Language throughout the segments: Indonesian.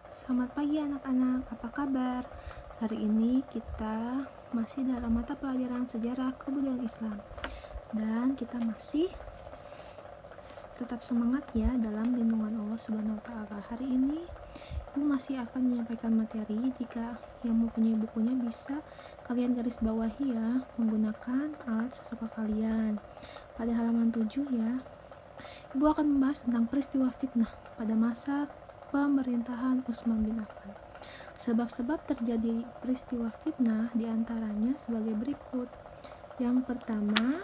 Selamat pagi anak-anak, apa kabar? Hari ini kita masih dalam mata pelajaran sejarah kebudayaan Islam. Dan kita masih tetap semangat ya dalam lindungan Allah Subhanahu wa taala. Hari ini Ibu masih akan menyampaikan materi. Jika yang mempunyai bukunya bisa kalian garis bawahi ya menggunakan alat sesuka kalian. Pada halaman 7 ya. Ibu akan membahas tentang peristiwa fitnah pada masa pemerintahan Utsman bin Affan. Sebab-sebab terjadi peristiwa fitnah diantaranya sebagai berikut. Yang pertama,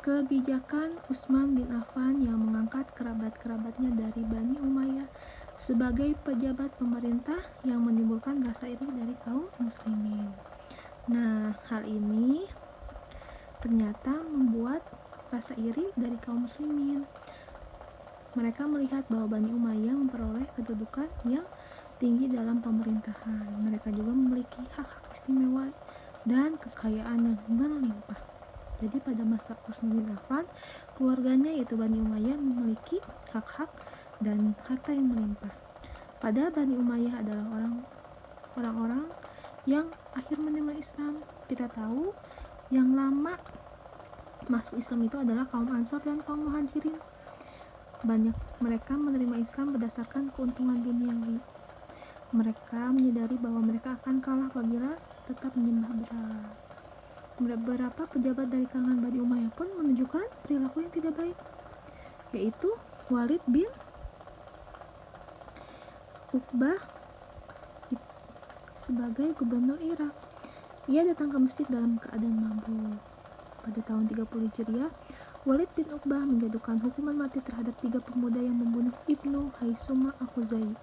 kebijakan Utsman bin Affan yang mengangkat kerabat-kerabatnya dari Bani Umayyah sebagai pejabat pemerintah yang menimbulkan rasa iri dari kaum muslimin. Nah, hal ini ternyata membuat rasa iri dari kaum muslimin. Mereka melihat bahwa Bani Umayyah memperoleh kedudukan yang tinggi dalam pemerintahan. Mereka juga memiliki hak-hak istimewa dan kekayaan yang berlimpah. Jadi pada masa Utsman bin Affan, keluarganya yaitu Bani Umayyah memiliki hak-hak dan harta yang melimpah. Pada Bani Umayyah adalah orang-orang yang akhir menerima Islam. Kita tahu yang lama masuk Islam itu adalah kaum Ansor dan kaum Muhajirin. Banyak mereka menerima Islam berdasarkan keuntungan duniawi. Mereka menyadari bahwa mereka akan kalah apabila tetap menyembah berhala. Beberapa pejabat dari kalangan Bani Umayyah pun menunjukkan perilaku yang tidak baik, yaitu Walid bin Uqbah sebagai gubernur Irak. Ia datang ke masjid dalam keadaan mabuk. Pada tahun 30 Hijriah, Walid bin Uqbah menjatuhkan hukuman mati terhadap 3 pemuda yang membunuh Ibnu Haisumah al-Khuzai.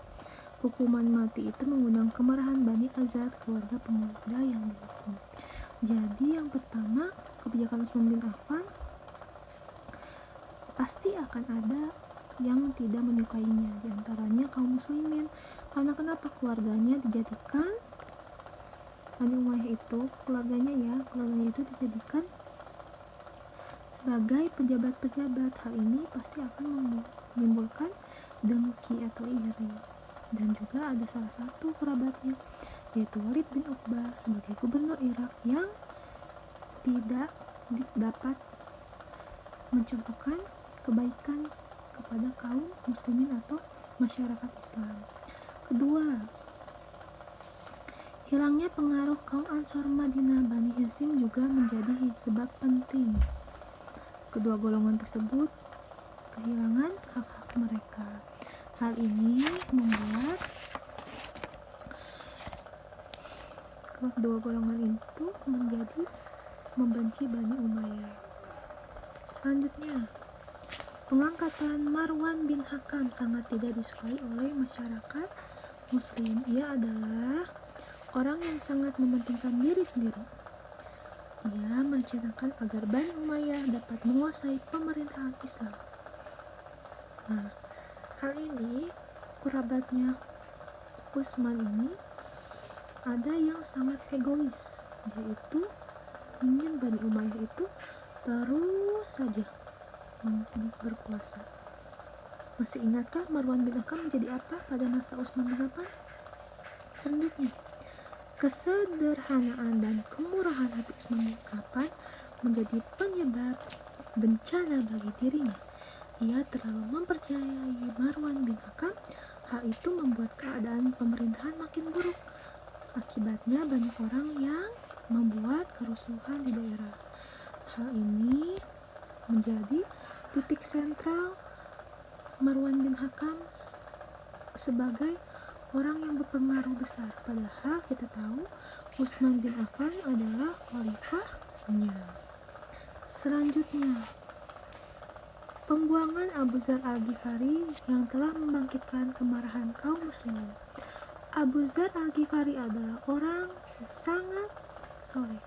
Hukuman mati itu mengundang kemarahan Bani Azad, keluarga pemuda yang dihukum. Jadi yang pertama, kebijakan Utsman bin Affan pasti akan ada yang tidak menyukainya, diantaranya kaum muslimin. Karena kenapa? Keluarganya dijadikan Bani Umayyah itu, keluarganya itu dijadikan sebagai pejabat-pejabat. Hal ini pasti akan menimbulkan dengki atau iri. Dan juga ada salah satu kerabatnya, yaitu Walid bin Uqbah sebagai gubernur Irak yang tidak dapat mencontohkan kebaikan kepada kaum muslimin atau masyarakat Islam. Kedua, hilangnya pengaruh kaum Ansor Madinah Bani Hasyim juga menjadi sebab penting. Kedua golongan tersebut kehilangan hak-hak mereka. Hal ini membuat kedua golongan itu menjadi membenci Bani Umayyah. Selanjutnya, pengangkatan Marwan bin Hakam sangat tidak disukai oleh masyarakat muslim. Ia adalah orang yang sangat mementingkan diri sendiri. Ia merencanakan agar Bani Umayyah dapat menguasai pemerintahan Islam. Nah, hal ini kerabatnya Utsman ini ada yang sangat egois, yaitu ingin Bani Umayyah itu terus saja berkuasa. Masih ingatkah Marwan bin Hakam menjadi apa pada masa Utsman bin Affan? Selanjutnya, kesederhanaan dan kemurahan hati Utsman bin Affan menjadi penyebab bencana bagi dirinya. Ia terlalu mempercayai Marwan bin Hakam. Hal itu membuat keadaan pemerintahan makin buruk. Akibatnya banyak orang yang membuat kerusuhan di daerah. Hal ini menjadi titik sentral Marwan bin Hakam sebagai orang yang berpengaruh besar. Padahal kita tahu Utsman bin Affan adalah khalifahnya. Selanjutnya, pembuangan Abu Dzar al-Ghifari yang telah membangkitkan kemarahan kaum muslimin. Abu Dzar al-Ghifari adalah orang sangat soleh.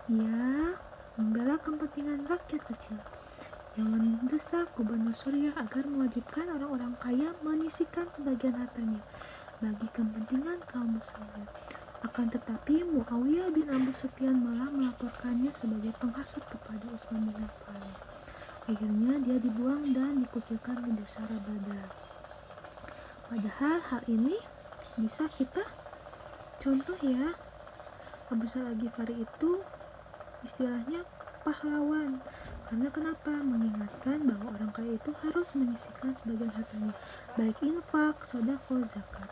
Ia membela kepentingan rakyat kecil yang mendesak gubernur Suriah agar mewajibkan orang-orang kaya menyisihkan sebagian hartanya bagi kepentingan kaum muslimin. Akan tetapi Muawiyah bin Abu Sufyan malah melaporkannya sebagai penghasut kepada Utsman bin Affan. Akhirnya dia dibuang dan dikucilkan di Busara Badar. Padahal hal ini bisa kita contoh ya. Abu Dzar Al-Ghifari itu istilahnya pahlawan. Karena kenapa? Mengingatkan bahwa orang kaya itu harus menyisihkan sebagian hartanya, baik infak, sedekah, zakat.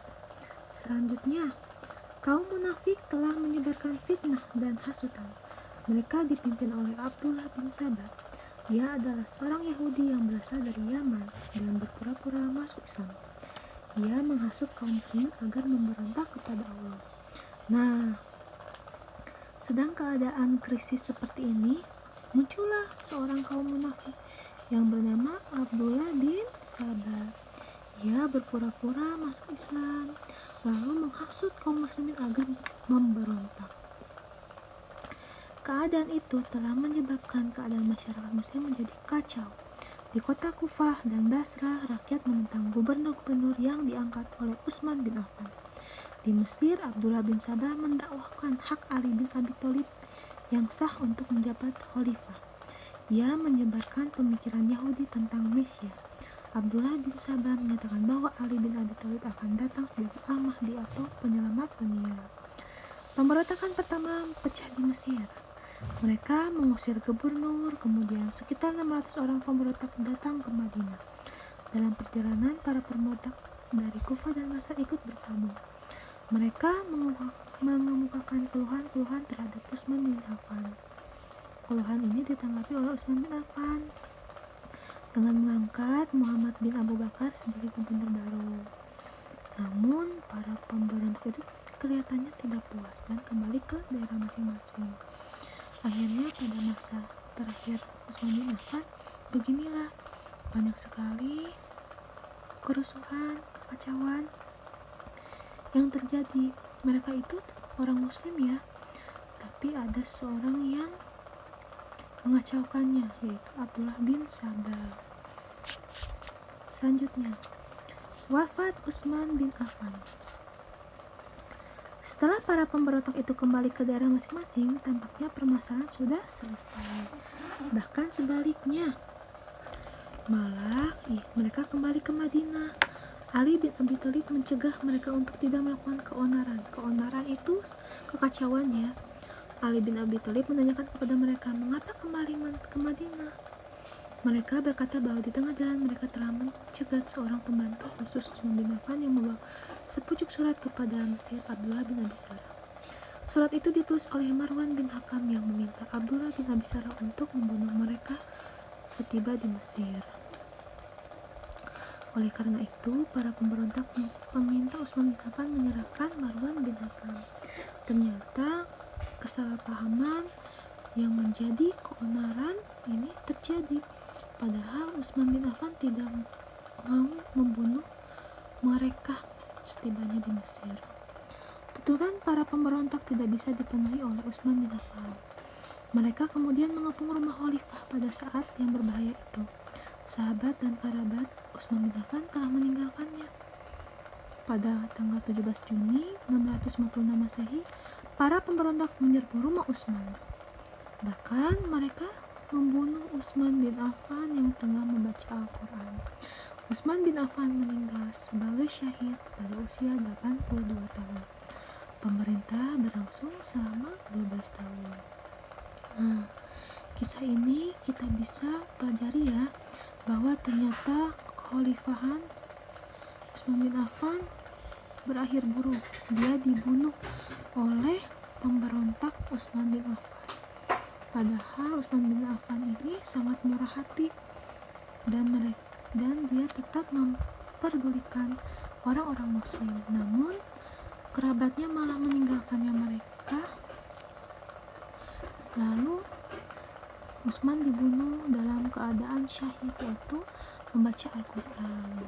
Selanjutnya, kaum munafik telah menyebarkan fitnah dan hasutan. Mereka dipimpin oleh Abdullah bin Sabah. Dia adalah seorang Yahudi yang berasal dari Yaman dan berpura-pura masuk Islam. Ia menghasut kaum muslimin agar memberontak kepada Allah. Nah, sedang keadaan krisis seperti ini, muncullah seorang kaum munafik yang bernama Abdullah bin Sabah. Ia berpura-pura masuk Islam, lalu menghasut kaum muslimin agar memberontak. Keadaan itu telah menyebabkan keadaan masyarakat muslim menjadi kacau. Di kota Kufah dan Basrah, rakyat menentang gubernur-gubernur yang diangkat oleh Utsman bin Affan. Di Mesir, Abdullah bin Sabah mendakwahkan hak Ali bin Abi Thalib yang sah untuk menjabat khalifah. Ia menyebarkan pemikiran Yahudi tentang Mesia. Abdullah bin Sabah menyatakan bahwa Ali bin Abi Thalib akan datang sebagai Al-Mahdi atau penyelamat dunia. Pemberontakan pertama pecah di Mesir. Mereka mengusir gubernur, kemudian sekitar 600 orang pemberontak datang ke Madinah. Dalam perjalanan, para pemberontak dari Kufah dan Basrah ikut bergabung. Mereka mengemukakan keluhan-keluhan terhadap Utsman bin Affan. Keluhan ini ditanggapi oleh Utsman bin Affan dengan mengangkat Muhammad bin Abu Bakar sebagai gubernur baru. Namun, para pemberontak itu kelihatannya tidak puas dan kembali ke daerah masing-masing. Akhirnya pada masa terakhir Utsman bin Affan, beginilah banyak sekali kerusuhan, kekacauan yang terjadi. Mereka itu orang muslim ya, tapi ada seorang yang mengacaukannya, yaitu Abdullah bin Sabah. Selanjutnya, wafat Utsman bin Affan. Setelah para pemberontak itu kembali ke daerah masing-masing, tampaknya permasalahan sudah selesai. Bahkan sebaliknya, malah mereka kembali ke Madinah. Ali bin Abi Thalib mencegah mereka untuk tidak melakukan keonaran. Keonaran itu kekacauan ya. Ali bin Abi Thalib menanyakan kepada mereka, mengapa kembali ke Madinah? Mereka berkata bahwa di tengah jalan mereka telah mencegat seorang pembantu khusus Utsman bin Affan yang membawa sepucuk surat kepada Mesir, Abdullah bin Abi Sarah. Surat itu ditulis oleh Marwan bin Hakam yang meminta Abdullah bin Abi Sarah untuk membunuh mereka setiba di Mesir. Oleh karena itu, para pemberontak meminta Utsman bin Affan menyerahkan Marwan bin Hakam. Ternyata kesalahpahaman yang menjadi keonaran ini terjadi. Padahal Utsman bin Affan tidak mau membunuh mereka setibanya di Mesir. Tuntutan para pemberontak tidak bisa dipenuhi oleh Utsman bin Affan. Mereka kemudian mengepung rumah khalifah pada saat yang berbahaya itu. Sahabat dan kerabat Utsman bin Affan telah meninggalkannya. Pada tanggal 17 Juni 656 Masehi, para pemberontak menyerbu rumah Utsman. Bahkan mereka membunuh Utsman bin Affan yang tengah membaca Al-Quran. Utsman bin Affan meninggal sebagai syahid pada usia 82 tahun. Pemerintah berlangsung selama 12 tahun. Nah, kisah ini kita bisa pelajari ya, bahwa ternyata kekhalifahan Utsman bin Affan berakhir buruk. Dia dibunuh oleh pemberontak Utsman bin Affan. Padahal Utsman bin Affan ini sangat murah hati dan dia tetap memperdulikan orang-orang muslim. Namun kerabatnya malah meninggalkannya mereka. Lalu Utsman dibunuh dalam keadaan syahid, yaitu membaca Al-Quran.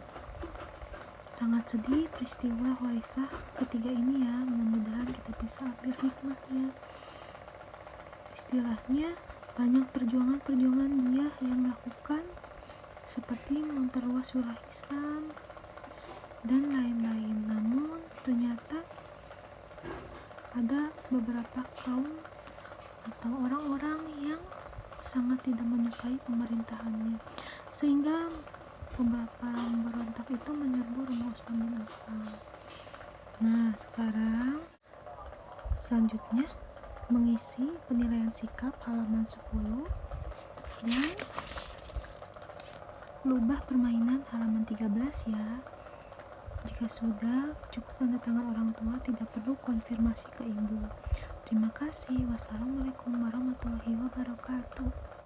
Sangat sedih peristiwa khalifah ketiga ini ya. Mudah-mudahan kita bisa ambil hikmahnya. Istilahnya banyak perjuangan dia yang melakukan, seperti memperluas wilayah Islam dan lain-lain. Namun ternyata ada beberapa kaum atau orang-orang yang sangat tidak menyukai pemerintahannya, sehingga pemberontak itu menyerbu rumah Utsman bin Affan. Nah, selanjutnya mengisi penilaian sikap halaman 10 dan lubah permainan halaman 13 ya. Jika sudah, cukup tanda tangan orang tua, tidak perlu konfirmasi ke ibu. Terima kasih. Wassalamualaikum warahmatullahi wabarakatuh.